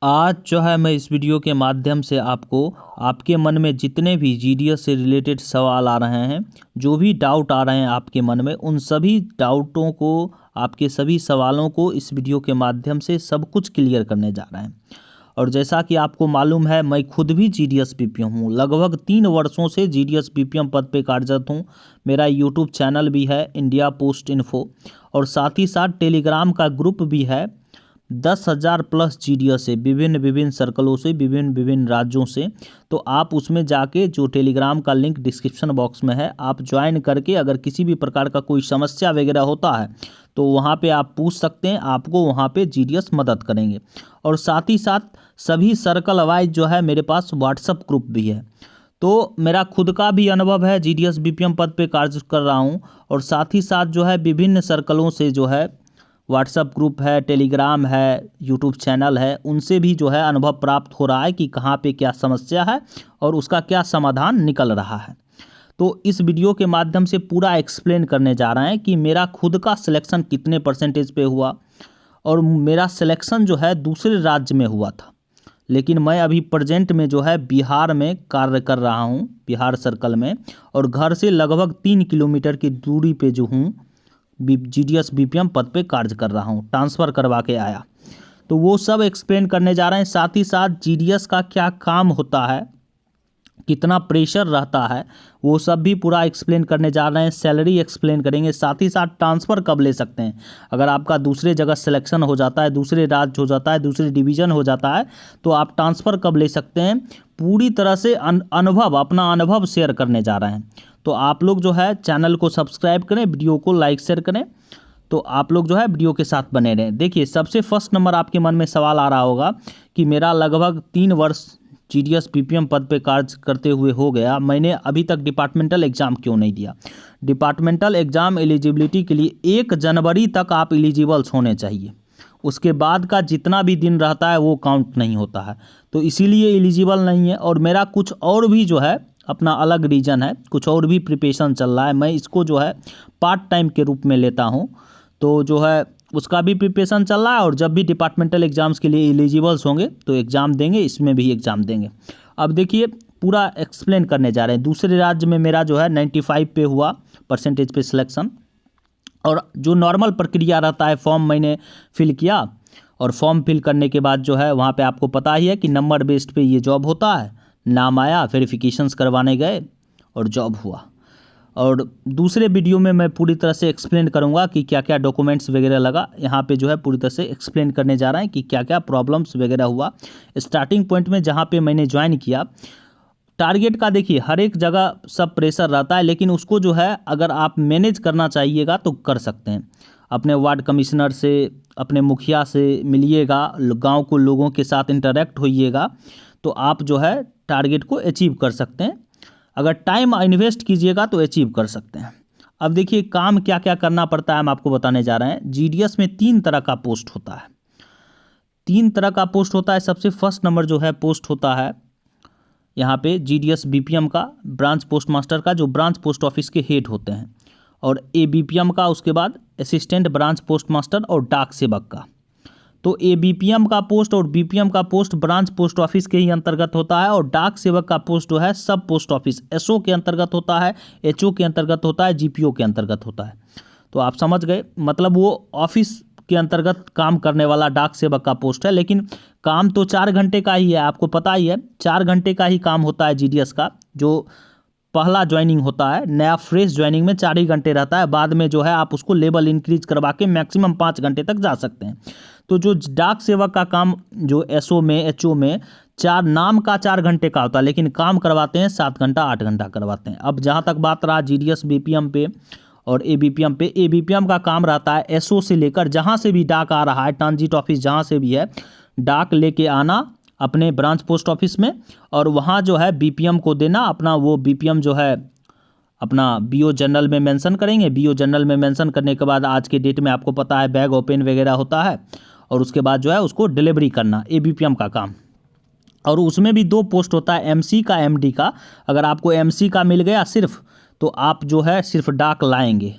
आज जो है मैं इस वीडियो के माध्यम से आपको आपके मन में जितने भी जीडीएस से रिलेटेड सवाल आ रहे हैं, जो भी डाउट आ रहे हैं आपके मन में, उन सभी डाउटों को, आपके सभी सवालों को इस वीडियो के माध्यम से सब कुछ क्लियर करने जा रहे हैं। और जैसा कि आपको मालूम है, मैं खुद भी जीडीएस बीपीएम हूँ। लगभग 3 वर्षों से जीडीएस बीपीएम पद पे कार्यरत हूँ। मेरा यूट्यूब चैनल भी है इंडिया पोस्ट इन्फो, और साथ ही साथ टेलीग्राम का ग्रुप भी है। 10,000 प्लस जीडीएस से विभिन्न सर्कलों से, विभिन्न राज्यों से। तो आप उसमें जाके, जो टेलीग्राम का लिंक डिस्क्रिप्शन बॉक्स में है, आप ज्वाइन करके अगर किसी भी प्रकार का कोई समस्या वगैरह होता है तो वहाँ पे आप पूछ सकते हैं। आपको वहाँ पे जीडीएस मदद करेंगे। और साथ ही साथ सभी सर्कल वाइज जो है मेरे पास व्हाट्सअप ग्रुप भी है। तो मेरा खुद का भी अनुभव है, जीडीएस बीपीएम पद पे कार्य कर रहा हूँ। और साथ ही साथ जो है विभिन्न सर्कलों से जो है व्हाट्सअप ग्रुप है, टेलीग्राम है, यूट्यूब चैनल है, उनसे भी जो है अनुभव प्राप्त हो रहा है कि कहाँ पे क्या समस्या है और उसका क्या समाधान निकल रहा है। तो इस वीडियो के माध्यम से पूरा एक्सप्लेन करने जा रहे हैं कि मेरा खुद का सिलेक्शन कितने परसेंटेज पे हुआ। और मेरा सिलेक्शन जो है दूसरे राज्य में हुआ था, लेकिन मैं अभी प्रेजेंट में जो है बिहार में कार्य कर रहा हूँ, बिहार सर्कल में। और घर से लगभग 3 किलोमीटर की दूरी पे जो हूँ, जीडीएस बीपीएम पद पे कार्य कर रहा हूँ, ट्रांसफ़र करवा के आया। तो वो सब एक्सप्लेन करने जा रहे हैं। साथ ही साथ जीडीएस का क्या काम होता है, कितना प्रेशर रहता है, वो सब भी पूरा एक्सप्लेन करने जा रहे हैं। सैलरी एक्सप्लेन करेंगे। साथ ही साथ ट्रांसफ़र कब ले सकते हैं, अगर आपका दूसरे जगह सिलेक्शन हो जाता है, दूसरे राज्य हो जाता है, दूसरे डिवीज़न हो जाता है, तो आप ट्रांसफ़र कब ले सकते हैं। पूरी तरह से अनुभव, अपना अनुभव शेयर करने जा रहे हैं। तो आप लोग जो है चैनल को सब्सक्राइब करें, वीडियो को लाइक शेयर करें, तो आप लोग जो है वीडियो के साथ बने रहें। देखिए, सबसे फर्स्ट नंबर आपके मन में सवाल आ रहा होगा कि मेरा लगभग 3 वर्ष जीडीएस बीपीएम पद पे कार्य करते हुए हो गया, मैंने अभी तक डिपार्टमेंटल एग्ज़ाम क्यों नहीं दिया। डिपार्टमेंटल एग्ज़ाम एलिजिबिलिटी के लिए 1 जनवरी तक आप एलिजिबल्स होने चाहिए। उसके बाद का जितना भी दिन रहता है वो काउंट नहीं होता है, तो इसीलिए एलिजिबल नहीं है। और मेरा कुछ और भी जो है अपना अलग रीज़न है, कुछ और भी प्रिपरेशन चल रहा है। मैं इसको जो है पार्ट टाइम के रूप में लेता हूँ, तो जो है उसका भी प्रिपरेशन चल रहा है। और जब भी डिपार्टमेंटल एग्ज़ाम्स के लिए एलिजिबल्स होंगे तो एग्ज़ाम देंगे, इसमें भी एग्ज़ाम देंगे। अब देखिए, पूरा एक्सप्लेन करने जा रहे हैं। दूसरे राज्य में मेरा जो है 95 पे हुआ परसेंटेज पे सिलेक्शन। और जो नॉर्मल प्रक्रिया रहता है, फॉर्म मैंने फिल किया, और फॉर्म फिल करने के बाद जो है वहाँ पे आपको पता ही है कि नंबर बेस्ड पे ये जॉब होता है। नाम आया, वेरिफिकेशंस करवाने गए और जॉब हुआ। और दूसरे वीडियो में मैं पूरी तरह से एक्सप्लेन करूंगा कि क्या क्या डॉक्यूमेंट्स वगैरह लगा। यहाँ पे जो है पूरी तरह से एक्सप्लेन करने जा रहे हैं कि क्या क्या प्रॉब्लम्स वगैरह हुआ स्टार्टिंग पॉइंट में जहाँ पे मैंने ज्वाइन किया। टारगेट का देखिए, हर एक जगह सब प्रेशर रहता है, लेकिन उसको जो है अगर आप मैनेज करना चाहिएगा तो कर सकते हैं। अपने वार्ड कमिश्नर से, अपने मुखिया से मिलिएगा, गांव को लोगों के साथ इंटरेक्ट होइएगा, तो आप जो है टारगेट को अचीव कर सकते हैं। अगर टाइम इन्वेस्ट कीजिएगा तो अचीव कर सकते हैं। अब देखिए, काम क्या क्या करना पड़ता है हम आपको बताने जा रहे हैं। जीडीएस में 3 तरह का पोस्ट होता है। 3 तरह का पोस्ट होता है। सबसे फर्स्ट नंबर जो है पोस्ट होता है यहाँ पे जीडीएस बीपीएम का, ब्रांच पोस्ट मास्टर का, जो ब्रांच पोस्ट ऑफिस के हेड होते हैं। और एबीपीएम का, उसके बाद असिस्टेंट ब्रांच पोस्ट मास्टर और डाक सेवक का। तो एबीपीएम का पोस्ट और बीपीएम का पोस्ट ब्रांच पोस्ट ऑफिस के ही अंतर्गत होता है। और डाक सेवक का पोस्ट जो है सब पोस्ट ऑफिस, एसओ के अंतर्गत होता है, एचओ के अंतर्गत होता है, जीपीओ के अंतर्गत होता है। तो आप समझ गए, मतलब वो ऑफिस के अंतर्गत काम करने वाला डाक सेवक का पोस्ट है। लेकिन काम तो 4 घंटे का ही है, आपको पता ही है, 4 घंटे का ही काम होता है जीडीएस का। जो पहला ज्वाइनिंग होता है, नया फ्रेश ज्वाइनिंग में 4 ही घंटे रहता है। बाद में जो है आप उसको लेवल इंक्रीज करवा के मैक्सिमम 5 घंटे तक जा सकते हैं। तो जो डाक सेवक का काम, जो एसओ में, एचओ में, 4 नाम का 4 घंटे का होता है, लेकिन काम करवाते हैं 7 घंटा 8 घंटा करवाते हैं। अब जहाँ तक बात रहा जीडीएस बीपीएम पे और एबीपीएम पे, एबीपीएम का काम रहता है एसओ से लेकर जहाँ से भी डाक आ रहा है, ट्रांजिट ऑफिस जहाँ से भी है, डाक लेके आना अपने ब्रांच पोस्ट ऑफिस में, और वहाँ जो है बीपीएम को देना अपना। वो बीपीएम जो है अपना बीओ जनरल में मेंशन करेंगे। बीओ जनरल में मेंशन करने के बाद आज के डेट में आपको पता है बैग ओपन वगैरह होता है, और उसके बाद जो है उसको डिलीवरी करना, एबीपीएम का काम। और उसमें भी 2 पोस्ट होता है, एमसी का, एमडी का। अगर आपको एमसी का मिल गया सिर्फ, तो आप जो है सिर्फ डाक लाएंगे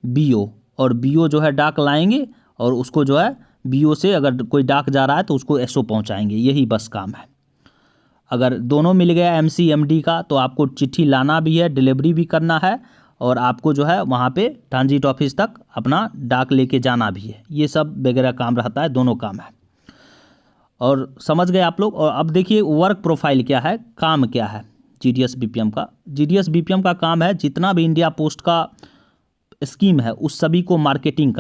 बीओ, और बीओ जो है डाक लाएंगे और उसको जो है बीओ से अगर कोई डाक जा रहा है तो उसको एसओ पहुंचाएंगे, यही बस काम है। अगर दोनों मिल गया एमसी एमडी का तो आपको चिट्ठी लाना भी है, डिलीवरी भी करना है, और आपको जो है वहाँ पे ट्रांजिट ऑफिस तक अपना डाक लेके जाना भी है। ये सब वगैरह काम रहता है, दोनों काम है। और समझ गए आप लोग। और अब देखिए वर्क प्रोफाइल क्या है, काम क्या है जीडीएस बीपीएम का। जीडीएस बीपीएम का काम है जितना भी इंडिया पोस्ट का स्कीम है उस सभी को मार्केटिंग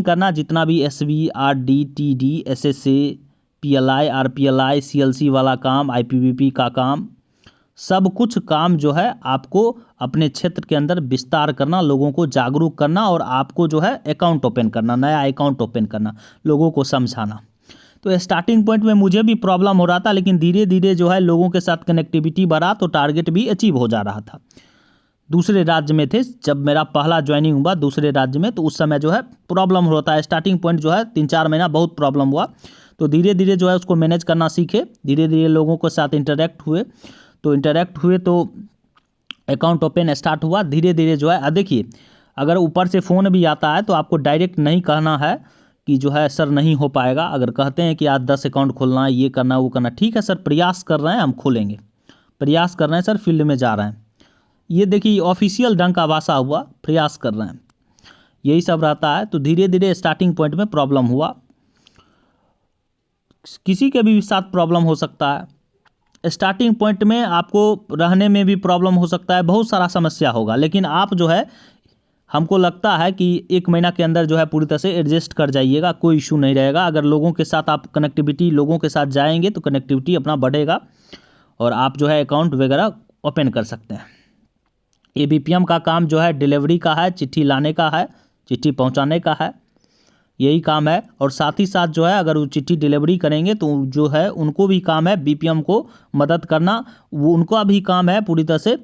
करना, जितना भी SB, RD, TD, SSA, PLI, RPLI, CLC वाला काम, आईपीवीपी का काम, सब कुछ काम जो है आपको अपने क्षेत्र के अंदर विस्तार करना, लोगों को जागरूक करना, और आपको जो है अकाउंट ओपन करना, नया अकाउंट ओपन करना, लोगों को समझाना। तो स्टार्टिंग पॉइंट में मुझे भी प्रॉब्लम हो रहा था, लेकिन धीरे धीरे जो है लोगों के साथ कनेक्टिविटी बढ़ा तो टारगेट भी अचीव हो जा रहा था। दूसरे राज्य में थे, जब मेरा पहला ज्वाइनिंग हुआ दूसरे राज्य में, तो उस समय जो है प्रॉब्लम होता है। स्टार्टिंग पॉइंट जो है 3-4 महीना बहुत प्रॉब्लम हुआ, तो धीरे धीरे जो है उसको मैनेज करना सीखे, धीरे धीरे लोगों के साथ इंटरेक्ट हुए तो अकाउंट ओपन स्टार्ट हुआ। धीरे धीरे जो है देखिए, अगर ऊपर से फ़ोन भी आता है तो आपको डायरेक्ट नहीं कहना है कि जो है सर नहीं हो पाएगा। अगर कहते हैं कि आज 10 अकाउंट खोलना है, ये करना वो करना, ठीक है सर प्रयास कर रहे हैं, हम खोलेंगे, प्रयास कर रहे हैं सर, फील्ड में जा रहे हैं, ये देखिए ऑफिशियल ढंग का भाषा हुआ, प्रयास कर रहे हैं, यही सब रहता है। तो धीरे धीरे स्टार्टिंग पॉइंट में प्रॉब्लम हुआ, किसी के भी साथ प्रॉब्लम हो सकता है। स्टार्टिंग पॉइंट में आपको रहने में भी प्रॉब्लम हो सकता है, बहुत सारा समस्या होगा, लेकिन आप जो है हमको लगता है कि 1 महीना के अंदर जो है पूरी तरह से एडजस्ट कर जाइएगा, कोई इशू नहीं रहेगा। अगर लोगों के साथ आप कनेक्टिविटी, लोगों के साथ जाएंगे तो कनेक्टिविटी अपना बढ़ेगा और आप जो है अकाउंट वगैरह ओपन कर सकते हैं। एबीपीएम का काम जो है डिलीवरी का है, चिट्ठी लाने का है, चिट्ठी पहुंचाने का है, यही काम है। और साथ ही साथ जो है अगर वो चिट्ठी डिलीवरी करेंगे तो जो है उनको भी काम है बीपीएम को मदद करना, वो उनका भी काम है पूरी तरह से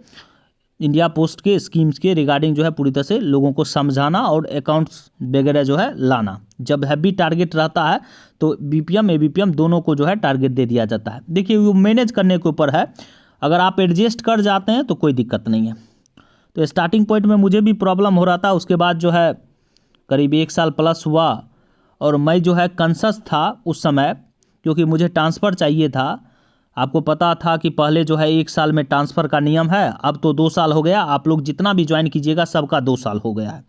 इंडिया पोस्ट के स्कीम्स के रिगार्डिंग जो है पूरी तरह से लोगों को समझाना और अकाउंट्स वगैरह जो है लाना। जब हैवी टारगेट रहता है तो बीपीएम एबीपीएम दोनों को जो है टारगेट दे दिया जाता है। देखिए वो मैनेज करने के ऊपर है, अगर आप एडजस्ट कर जाते हैं तो कोई दिक्कत नहीं है। तो स्टार्टिंग पॉइंट में मुझे भी प्रॉब्लम हो रहा था, उसके बाद जो है करीब 1 साल प्लस हुआ और मैं जो है कॉन्शस था उस समय, क्योंकि मुझे ट्रांसफ़र चाहिए था। आपको पता था कि पहले जो है 1 साल में ट्रांसफ़र का नियम है, अब तो 2 साल हो गया। आप लोग जितना भी ज्वाइन कीजिएगा सबका 2 साल हो गया है,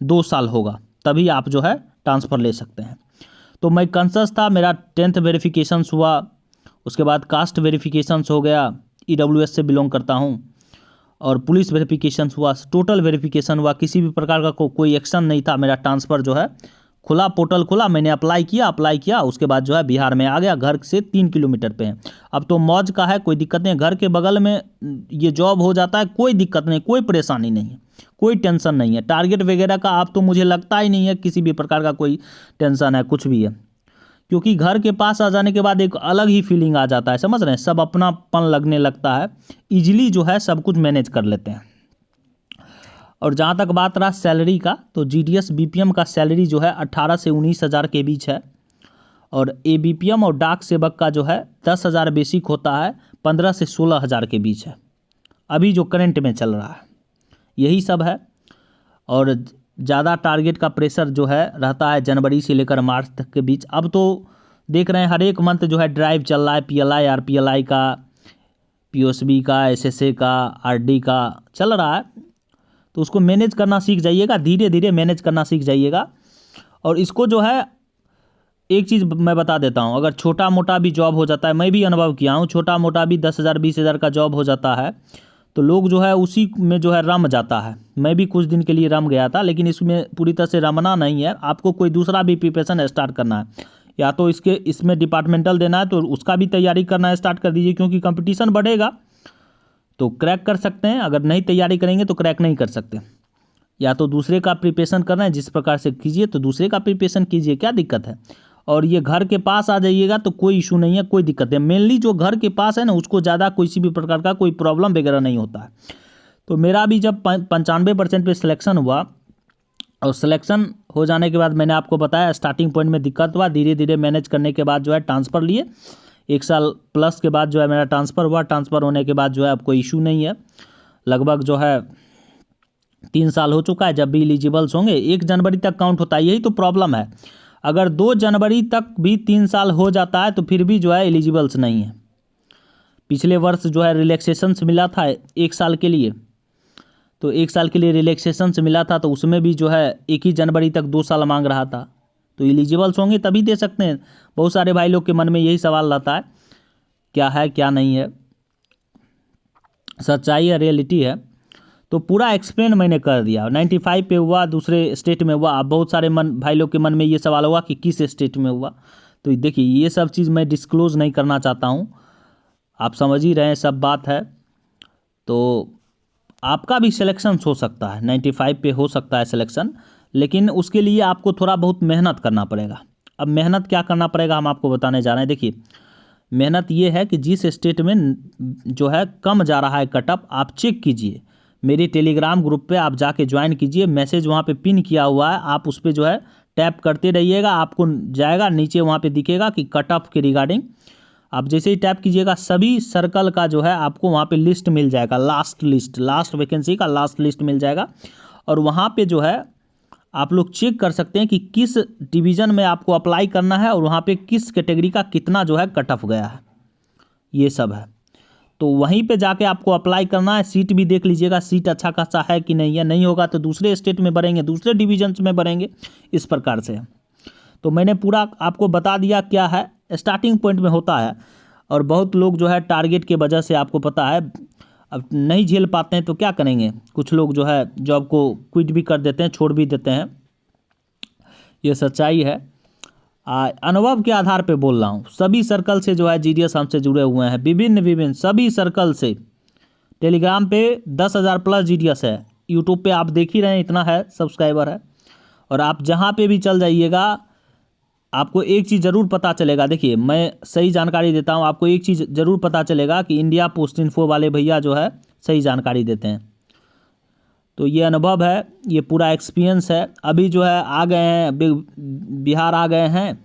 2 साल होगा तभी आप जो है ट्रांसफ़र ले सकते हैं। तो मैं कॉन्शस था, मेरा 10th वेरिफिकेशंस हुआ, उसके बाद कास्ट वेरिफिकेशंस हो गया, ईडब्ल्यूएस से बिलोंग करता हूँ, और पुलिस वेरिफिकेशंस हुआ, टोटल वेरिफिकेशन हुआ, किसी भी प्रकार का कोई एक्शन नहीं था। मेरा ट्रांसफ़र जो है खुला, पोर्टल खुला, मैंने अप्लाई किया, उसके बाद जो है बिहार में आ गया, घर से 3 किलोमीटर पे है। अब तो मौज का है, कोई दिक्कत नहीं, घर के बगल में ये जॉब हो जाता है, कोई दिक्कत नहीं, कोई परेशानी नहीं है, कोई टेंशन नहीं है। टारगेट वगैरह का अब तो मुझे लगता ही नहीं है किसी भी प्रकार का कोई टेंशन है, कुछ भी है, क्योंकि घर के पास आ जाने के बाद एक अलग ही फीलिंग आ जाता है, समझ रहे हैं, सब अपनापन लगने लगता है, ईजिली जो है सब कुछ मैनेज कर लेते हैं। और जहाँ तक बात रहा सैलरी का, तो जीडीएस बीपीएम का सैलरी जो है 18 से 19 हज़ार के बीच है, और एबीपीएम और डाक सेवक का जो है 10 हज़ार बेसिक होता है, 15 से 16 हज़ार के बीच है अभी जो करंट में चल रहा है, यही सब है। और ज़्यादा टारगेट का प्रेशर जो है रहता है जनवरी से लेकर मार्च तक के बीच। अब तो देख रहे हैं हर एक मंथ जो है ड्राइव चल रहा है, पीएलआई, आरपीएलआई का, पीओएसबी का, एसएसए का, आरडी का चल रहा है, तो उसको मैनेज करना सीख जाइएगा, धीरे धीरे मैनेज करना सीख जाइएगा। और इसको जो है एक चीज़ मैं बता देता हूँ, अगर छोटा मोटा भी जॉब हो जाता है, मैं भी अनुभव किया हूँ, छोटा मोटा भी 10 हज़ार 20 हज़ार का जॉब हो जाता है तो लोग जो है उसी में जो है रम जाता है। मैं भी कुछ दिन के लिए रम गया था, लेकिन इसमें पूरी तरह से रमना नहीं है, आपको कोई दूसरा भी प्रिपरेशन स्टार्ट करना है, या तो इसमें डिपार्टमेंटल देना है तो उसका भी तैयारी करना स्टार्ट कर दीजिए, क्योंकि कंपटीशन बढ़ेगा तो क्रैक कर सकते हैं, अगर नहीं तैयारी करेंगे तो क्रैक नहीं कर सकते। या तो दूसरे का प्रिपरेशन करना है, जिस प्रकार से कीजिए तो दूसरे का प्रिपरेशन कीजिए, क्या दिक्कत है। और ये घर के पास आ जाइएगा तो कोई इशू नहीं है, कोई दिक्कत है। मेनली जो घर के पास है ना उसको ज़्यादा किसी भी प्रकार का कोई प्रॉब्लम वगैरह नहीं होता है। तो मेरा भी जब 95% पे सिलेक्शन हुआ, और सिलेक्शन हो जाने के बाद मैंने आपको बताया स्टार्टिंग पॉइंट में दिक्कत हुआ, धीरे धीरे मैनेज करने के बाद जो है ट्रांसफ़र लिए, 1 साल प्लस के बाद जो है मेरा ट्रांसफ़र हुआ। ट्रांसफ़र होने के बाद जो है अब कोई इशू नहीं है, लगभग जो है 3 साल हो चुका है जब भी एलिजिबल्स होंगे, 1 जनवरी तक काउंट होता है। यही तो प्रॉब्लम है, अगर 2 जनवरी तक भी 3 साल हो जाता है तो फिर भी जो है एलिजिबल्स नहीं है। पिछले वर्ष जो है रिलैक्सेशंस मिला था 1 साल के लिए, तो 1 साल के लिए रिलैक्सेशंस मिला था, तो उसमें भी जो है 1 ही जनवरी तक 2 साल मांग रहा था। तो एलिजिबल्स होंगे तभी दे सकते हैं। बहुत सारे भाई लोग के मन में यही सवाल रहता है, क्या है क्या नहीं है, सच्चाई है, रियलिटी है। तो पूरा एक्सप्लेन मैंने कर दिया। 95 पे हुआ, दूसरे स्टेट में हुआ। अब बहुत सारे भाई लोग के मन में ये सवाल होगा कि किस स्टेट में हुआ। तो देखिए ये सब चीज़ मैं डिस्क्लोज़ नहीं करना चाहता हूँ, आप समझ ही रहे हैं सब बात है। तो आपका भी सिलेक्शन हो सकता है, 95 पे हो सकता है सिलेक्शन, लेकिन उसके लिए आपको थोड़ा बहुत मेहनत करना पड़ेगा। अब मेहनत क्या करना पड़ेगा हम आपको बताने जा रहे हैं। देखिए मेहनत ये है कि जिस स्टेट में जो है कम जा रहा है कटअप, आप चेक कीजिए, मेरे टेलीग्राम ग्रुप पे आप जाके ज्वाइन कीजिए, मैसेज वहाँ पे पिन किया हुआ है, आप उस पर जो है टैप करते रहिएगा, आपको जाएगा नीचे, वहाँ पे दिखेगा कि कट ऑफ के रिगार्डिंग। आप जैसे ही टैप कीजिएगा सभी सर्कल का जो है आपको वहाँ पे लिस्ट मिल जाएगा, लास्ट वैकेंसी का लास्ट लिस्ट मिल जाएगा। और वहाँ पे जो है आप लोग चेक कर सकते हैं कि किस डिवीज़न में आपको अप्लाई करना है और वहाँ पे किस कैटेगरी का कितना जो है कट ऑफ गया है, ये सब है। तो वहीं पे जाके आपको अप्लाई करना है। सीट भी देख लीजिएगा, सीट अच्छा खासा है कि नहीं है, नहीं होगा तो दूसरे स्टेट में भरेंगे, दूसरे डिवीजन्स में भरेंगे, इस प्रकार से। तो मैंने पूरा आपको बता दिया क्या है, स्टार्टिंग पॉइंट में होता है। और बहुत लोग जो है टारगेट के वजह से, आपको पता है, अब नहीं झेल पाते हैं तो क्या करेंगे, कुछ लोग जो है जॉब को क्विट भी कर देते हैं, छोड़ भी देते हैं, ये सच्चाई है। अनुभव के आधार पे बोल रहा हूँ। सभी सर्कल से जो है जीडीएस हमसे जुड़े हुए हैं, विभिन्न सभी सर्कल से। टेलीग्राम पे 10,000 प्लस जीडीएस है, यूट्यूब पे आप देख ही रहे हैं इतना है सब्सक्राइबर है। और आप जहाँ पे भी चल जाइएगा आपको एक चीज़ ज़रूर पता चलेगा। देखिए मैं सही जानकारी देता हूँ, आपको एक चीज़ ज़रूर पता चलेगा कि इंडिया पोस्ट इन्फो वाले भैया जो है सही जानकारी देते हैं। तो ये अनुभव है, ये पूरा एक्सपीरियंस है। अभी जो है आ गए हैं, बिहार आ गए हैं,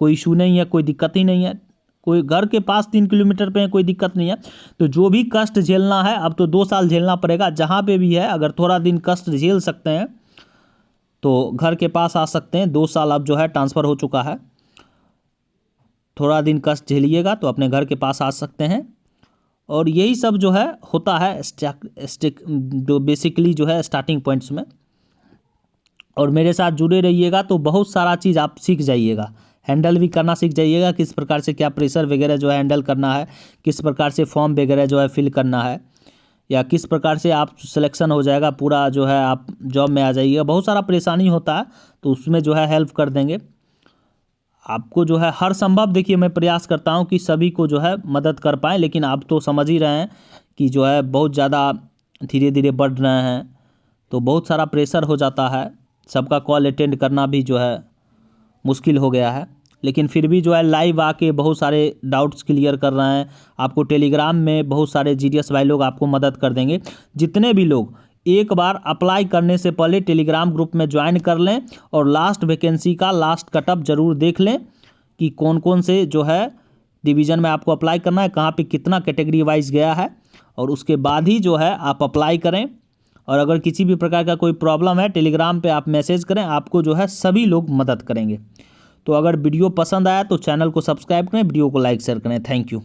कोई इशू नहीं है, कोई दिक्कत ही नहीं है, कोई घर के पास 3 किलोमीटर पे है, कोई दिक्कत नहीं है। तो जो भी कष्ट झेलना है अब तो 2 साल झेलना पड़ेगा, जहाँ पे भी है। अगर थोड़ा दिन कष्ट झेल सकते हैं तो घर के पास आ सकते हैं। 2 साल अब जो है ट्रांसफ़र हो चुका है, थोड़ा दिन कष्ट झेलिएगा तो अपने घर के पास आ सकते हैं। और यही सब जो है होता है जो बेसिकली जो है स्टार्टिंग पॉइंट्स में। और मेरे साथ जुड़े रहिएगा तो बहुत सारा चीज़ आप सीख जाइएगा, हैंडल भी करना सीख जाइएगा, किस प्रकार से क्या प्रेशर वगैरह जो है हैंडल करना है, किस प्रकार से फॉर्म वगैरह जो है फिल करना है, या किस प्रकार से आप सिलेक्शन हो जाएगा पूरा, जो है आप जॉब में आ जाइएगा। बहुत सारा परेशानी होता है तो उसमें जो है हेल्प कर देंगे आपको, जो है हर संभव। देखिए मैं प्रयास करता हूं कि सभी को जो है मदद कर पाएँ, लेकिन आप तो समझ ही रहे हैं कि जो है बहुत ज़्यादा धीरे धीरे बढ़ रहे हैं, तो बहुत सारा प्रेशर हो जाता है, सबका कॉल अटेंड करना भी जो है मुश्किल हो गया है। लेकिन फिर भी जो है लाइव आके बहुत सारे डाउट्स क्लियर कर रहे हैं। आपको टेलीग्राम में बहुत सारे जीडीएस भाई लोग आपको मदद कर देंगे। जितने भी लोग एक बार अप्लाई करने से पहले टेलीग्राम ग्रुप में ज्वाइन कर लें और लास्ट वैकेंसी का लास्ट कटअप ज़रूर देख लें कि कौन कौन से जो है डिवीज़न में आपको अप्लाई करना है, कहाँ पे कितना कैटेगरी वाइज गया है, और उसके बाद ही जो है आप अप्लाई करें। और अगर किसी भी प्रकार का कोई प्रॉब्लम है टेलीग्राम पे आप मैसेज करें, आपको जो है सभी लोग मदद करेंगे। तो अगर वीडियो पसंद आया तो चैनल को सब्सक्राइब करें, वीडियो को लाइक शेयर करें। Thank you.